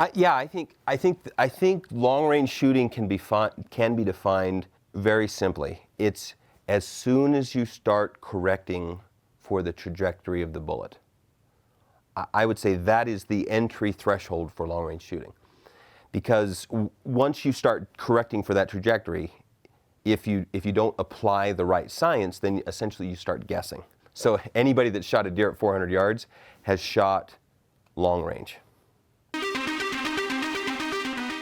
I think long-range shooting can be defined very simply. It's as soon as you start correcting for the trajectory of the bullet. I would say that is the entry threshold for long-range shooting. Because once you start correcting for that trajectory, if you don't apply the right science, then essentially you start guessing. So anybody that shot a deer at 400 yards has shot long range.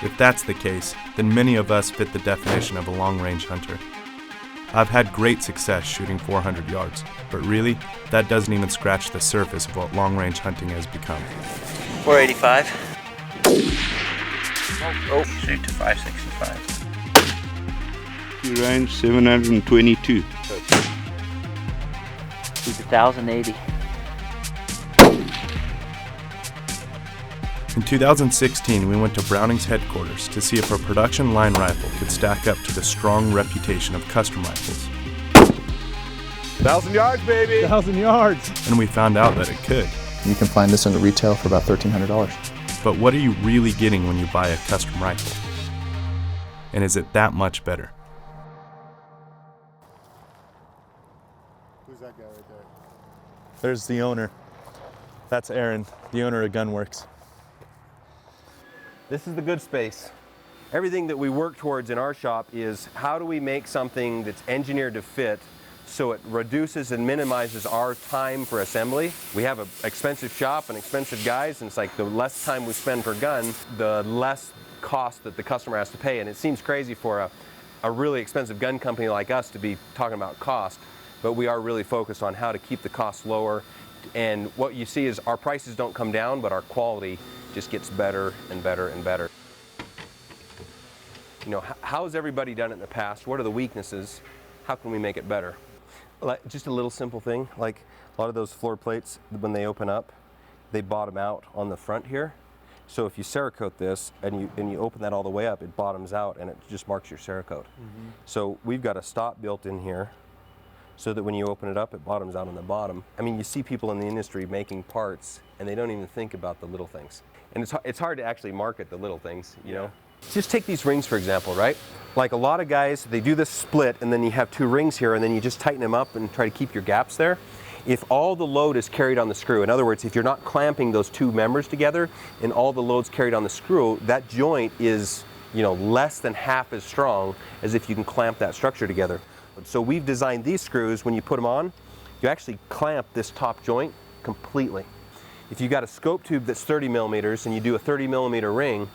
If that's the case, then many of us fit the definition of a long-range hunter. I've had great success shooting 400 yards, but really, that doesn't even scratch the surface of what long-range hunting has become. 485. Oh, shoot to 565. Range 722. He's 1,080. In 2016, we went to Browning's headquarters to see if a production line rifle could stack up to the strong reputation of custom rifles. 1,000 yards, baby! 1,000 yards! And we found out that it could. You can find this in retail for about $1,300. But what are you really getting when you buy a custom rifle? And is it that much better? Who's that guy right there? There's the owner. That's Aaron, the owner of Gunworks. This is the good space. Everything that we work towards in our shop is how do we make something that's engineered to fit so it reduces and minimizes our time for assembly. We have an expensive shop and expensive guys, and it's like the less time we spend per gun, the less cost that the customer has to pay. And it seems crazy for a really expensive gun company like us to be talking about cost, but we are really focused on how to keep the costs lower. And what you see is our prices don't come down, but our quality just gets better and better and better. You know, how's everybody done it in the past? What are the weaknesses? How can we make it better? Just a little simple thing, like a lot of those floor plates, when they open up, they bottom out on the front here. So if you Cerakote this and you open that all the way up, it bottoms out and it just marks your Cerakote. Mm-hmm. So we've got a stop built in here so that when you open it up, it bottoms out on the bottom. I mean, you see people in the industry making parts and they don't even think about the little things. And it's hard to actually market the little things, you know? Just take these rings, for example, right? Like a lot of guys, they do this split and then you have two rings here and then you just tighten them up and try to keep your gaps there. If all the load is carried on the screw, in other words, if you're not clamping those two members together and all the load's carried on the screw, that joint is, you know, less than half as strong as if you can clamp that structure together. So we've designed these screws, when you put them on, you actually clamp this top joint completely. If you got a scope tube that's 30 millimeters and you do a 30 millimeter ring,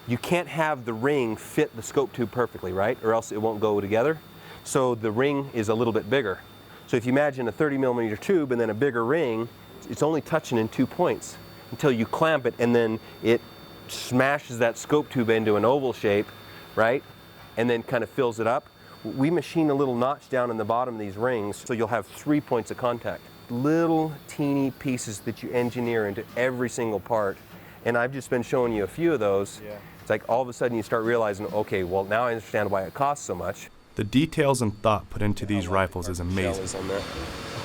you can't have the ring fit the scope tube perfectly, right? Or else it won't go together. So the ring is a little bit bigger. So if you imagine a 30 millimeter tube and then a bigger ring, it's only touching in 2 points until you clamp it and then it smashes that scope tube into an oval shape, right? And then kind of fills it up. We machine a little notch down in the bottom of these rings so you'll have 3 points of contact. Little teeny pieces that you engineer into every single part. And I've just been showing you a few of those. Yeah. It's like all of a sudden you start realizing, okay, well now I understand why it costs so much. The details and thought put into these rifles is amazing.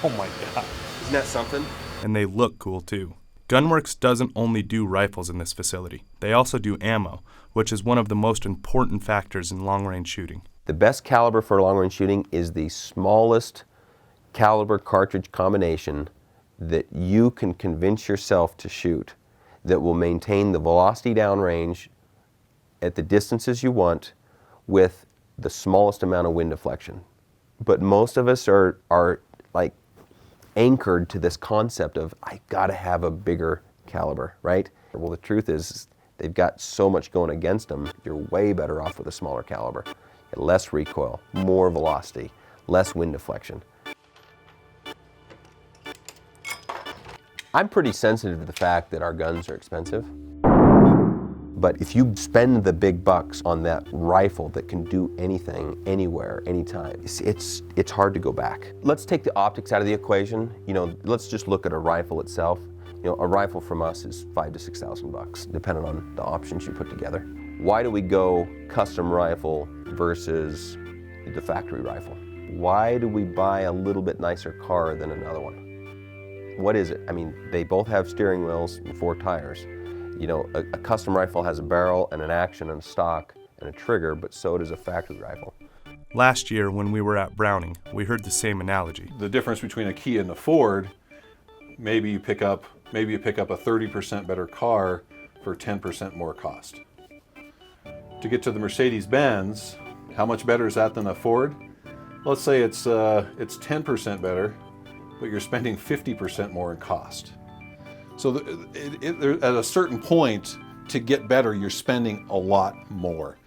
Oh my God. Isn't that something? And they look cool too. Gunworks doesn't only do rifles in this facility. They also do ammo, which is one of the most important factors in long-range shooting. The best caliber for long-range shooting is the smallest caliber cartridge combination that you can convince yourself to shoot that will maintain the velocity downrange at the distances you want with the smallest amount of wind deflection. But most of us are like anchored to this concept of, I gotta have a bigger caliber, right? Well, the truth is they've got so much going against them, you're way better off with a smaller caliber. Less recoil, more velocity, less wind deflection. I'm pretty sensitive to the fact that our guns are expensive. But if you spend the big bucks on that rifle that can do anything, anywhere, anytime, it's hard to go back. Let's take the optics out of the equation. You know, let's just look at a rifle itself. You know, a rifle from us is $5,000 to $6,000, depending on the options you put together. Why do we go custom rifle versus the factory rifle? Why do we buy a little bit nicer car than another one? What is it? I mean, they both have steering wheels and 4 tires. You know, a custom rifle has a barrel and an action and a stock and a trigger, but so does a factory rifle. Last year, when we were at Browning, we heard the same analogy. The difference between a Kia and a Ford, maybe you pick up a 30% better car for 10% more cost. To get to the Mercedes-Benz, how much better is that than a Ford? Let's say it's 10% better, but you're spending 50% more in cost. So at a certain point, to get better, you're spending a lot more.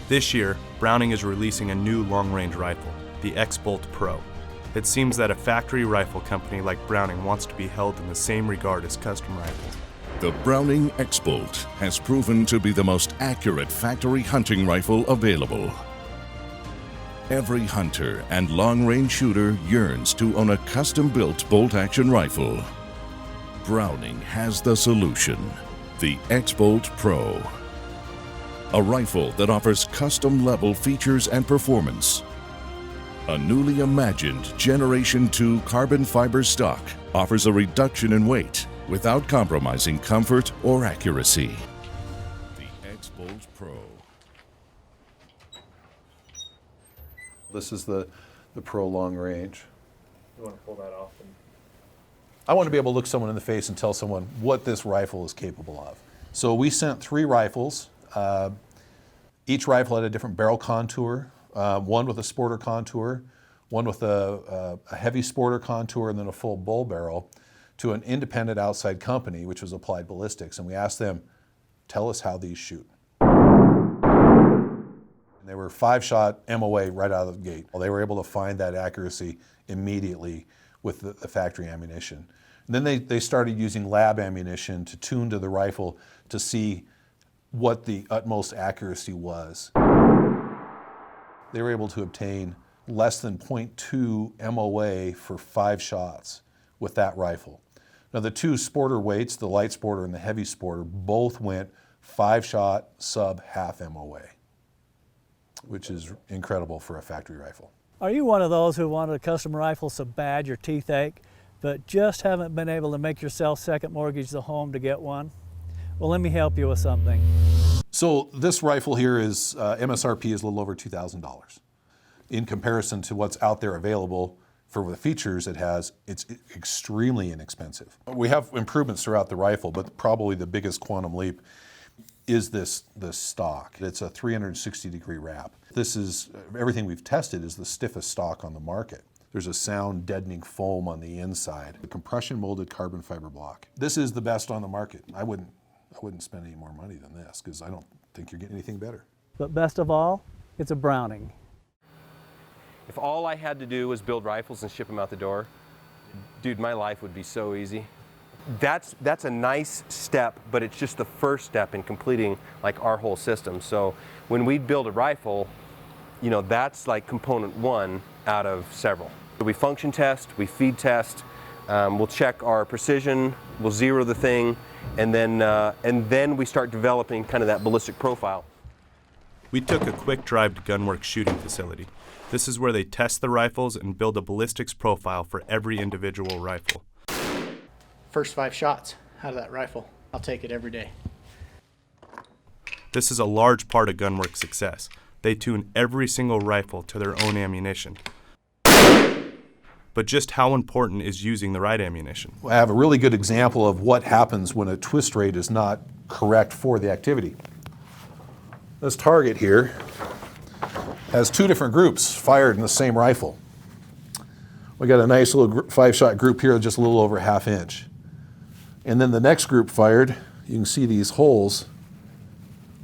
This year, Browning is releasing a new long-range rifle, the X-Bolt Pro. It seems that a factory rifle company like Browning wants to be held in the same regard as custom rifles. The Browning X-Bolt has proven to be the most accurate factory hunting rifle available. Every hunter and long-range shooter yearns to own a custom-built bolt-action rifle. Browning has the solution, the X-Bolt Pro. A rifle that offers custom-level features and performance. A newly imagined Generation 2 carbon fiber stock offers a reduction in weight without compromising comfort or accuracy. The X-Bolt Pro. This is the Pro Long Range. You want to pull that off? I want to be able to look someone in the face and tell someone what this rifle is capable of. So we sent 3 rifles. Each rifle had a different barrel contour, one with a sporter contour, one with a heavy sporter contour, and then a full bull barrel, to an independent outside company, which was Applied Ballistics. And we asked them, tell us how these shoot. And they were 5-shot MOA right out of the gate. Well, they were able to find that accuracy immediately with the factory ammunition. And then they started using lab ammunition to tune to the rifle to see what the utmost accuracy was. They were able to obtain less than 0.2 MOA for 5 shots with that rifle. Now the 2 sporter weights, the light sporter and the heavy sporter, both went 5-shot sub half MOA, which is incredible for a factory rifle. Are you one of those who wanted a custom rifle so bad your teeth ache, but just haven't been able to make yourself second mortgage the home to get one? Well, let me help you with something. So this rifle here is, MSRP is a little over $2,000. In comparison to what's out there available for the features it has, it's extremely inexpensive. We have improvements throughout the rifle, but probably the biggest quantum leap is this stock. It's a 360-degree wrap. This is, everything we've tested is the stiffest stock on the market. There's a sound deadening foam on the inside. A compression molded carbon fiber block. This is the best on the market. I wouldn't spend any more money than this because I don't think you're getting anything better. But best of all, it's a Browning. If all I had to do was build rifles and ship them out the door, dude, my life would be so easy. That's a nice step, but it's just the first step in completing like our whole system. So when we build a rifle, you know, that's like component 1 out of several. We function test, we feed test, we'll check our precision, we'll zero the thing, and then we start developing kind of that ballistic profile. We took a quick drive to Gunworks shooting facility. This is where they test the rifles and build a ballistics profile for every individual rifle. First 5 shots out of that rifle, I'll take it every day. This is a large part of Gunworks' success. They tune every single rifle to their own ammunition. But just how important is using the right ammunition? I have a really good example of what happens when a twist rate is not correct for the activity. This target here has 2 different groups fired in the same rifle. We got a nice little 5-shot group here, just a little over a ½ inch. And then the next group fired, you can see these holes,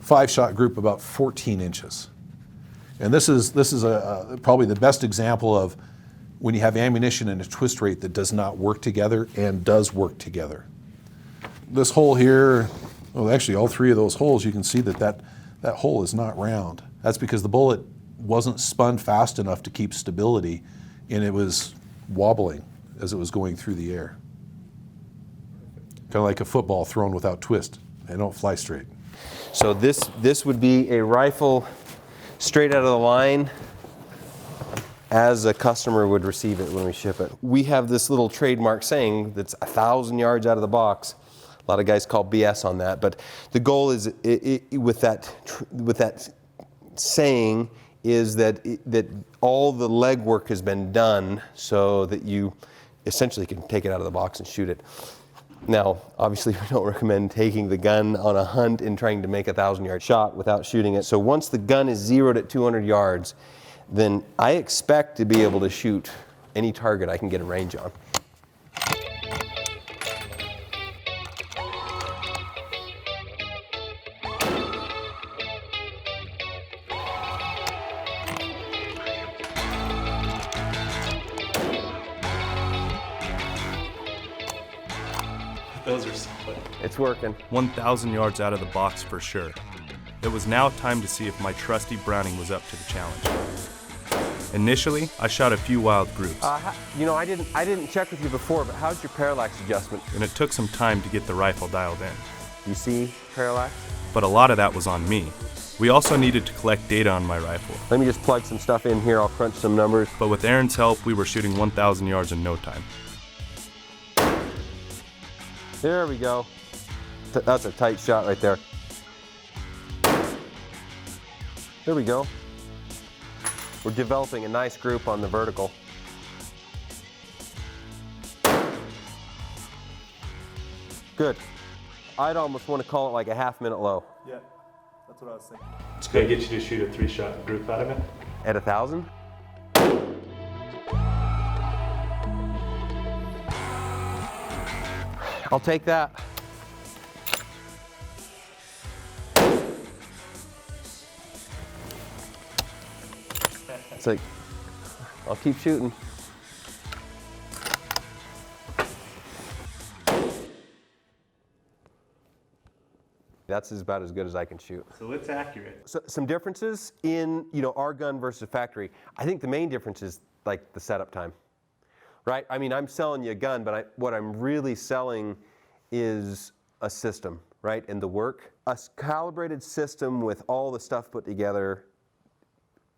5-shot group about 14 inches. And this is probably the best example of when you have ammunition and a twist rate that does not work together and does work together. This hole here, well actually all 3 of those holes, you can see that hole is not round. That's because the bullet wasn't spun fast enough to keep stability and it was wobbling as it was going through the air. Kind of like a football thrown without twist. They don't fly straight. So this would be a rifle straight out of the line as a customer would receive it when we ship it. We have this little trademark saying that's 1,000 yards out of the box. A lot of guys call BS on that, but the goal is with that saying is that all the legwork has been done so that you essentially can take it out of the box and shoot it. Now, obviously, we don't recommend taking the gun on a hunt and trying to make a 1,000-yard shot without shooting it. So once the gun is zeroed at 200 yards, then I expect to be able to shoot any target I can get a range on. Those are solid. It's working. 1,000 yards out of the box for sure. It was now time to see if my trusty Browning was up to the challenge. Initially, I shot a few wild groups. You know, I didn't check with you before, but how's your parallax adjustment? And it took some time to get the rifle dialed in. You see parallax? But a lot of that was on me. We also needed to collect data on my rifle. Let me just plug some stuff in here. I'll crunch some numbers. But with Aaron's help, we were shooting 1,000 yards in no time. There we go. That's a tight shot right there. There we go. We're developing a nice group on the vertical. Good. I'd almost want to call it like a half-minute low. Yeah, that's what I was thinking. It's going to get you to shoot a 3-shot group out of it. At 1,000? I'll take that. It's like, I'll keep shooting. That's about as good as I can shoot. So it's accurate. So, some differences in, you know, our gun versus factory. I think the main difference is like the setup time, right? I mean, I'm selling you a gun, but what I'm really selling is a system, right? And the work. A calibrated system with all the stuff put together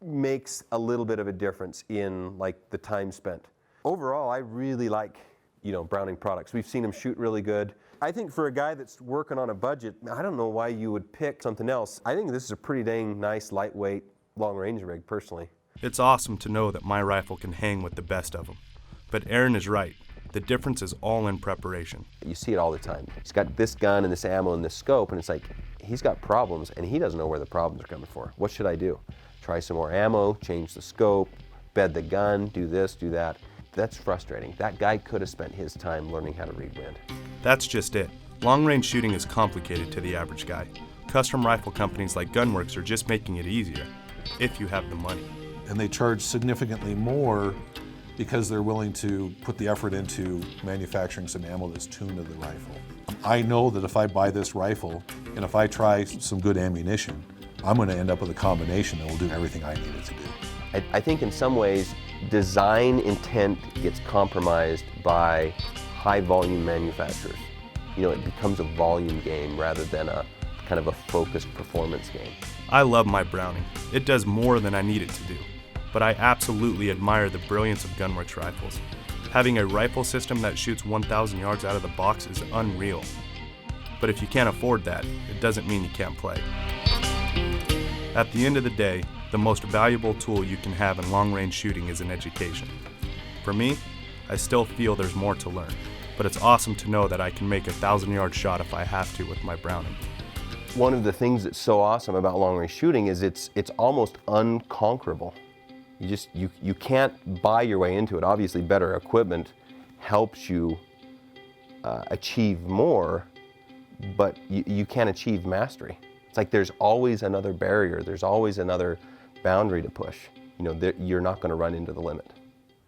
makes a little bit of a difference in like the time spent. Overall, I really like, you know, Browning products. We've seen them shoot really good. I think for a guy that's working on a budget, I don't know why you would pick something else. I think this is a pretty dang nice, lightweight, long-range rig, personally. It's awesome to know that my rifle can hang with the best of them. But Aaron is right. The difference is all in preparation. You see it all the time. He's got this gun and this ammo and this scope, and it's like, he's got problems, and he doesn't know where the problems are coming from. What should I do? Try some more ammo, change the scope, bed the gun, do this, do that. That's frustrating. That guy could have spent his time learning how to read wind. That's just it. Long-range shooting is complicated to the average guy. Custom rifle companies like Gunworks are just making it easier, if you have the money. And they charge significantly more because they're willing to put the effort into manufacturing some ammo that's tuned to the rifle. I know that if I buy this rifle and if I try some good ammunition, I'm going to end up with a combination that will do everything I need it to do. I think in some ways, design intent gets compromised by high volume manufacturers. You know, it becomes a volume game rather than a kind of a focused performance game. I love my Browning. It does more than I need it to do. But I absolutely admire the brilliance of Gunworks rifles. Having a rifle system that shoots 1,000 yards out of the box is unreal. But if you can't afford that, it doesn't mean you can't play. At the end of the day, the most valuable tool you can have in long-range shooting is an education. For me, I still feel there's more to learn, but it's awesome to know that I can make a 1,000-yard shot if I have to with my Browning. One of the things that's so awesome about long-range shooting is it's almost unconquerable. You can't buy your way into it. Obviously, better equipment helps you achieve more, but you can't achieve mastery. It's like there's always another barrier. There's always another boundary to push. You know, you're not going to run into the limit.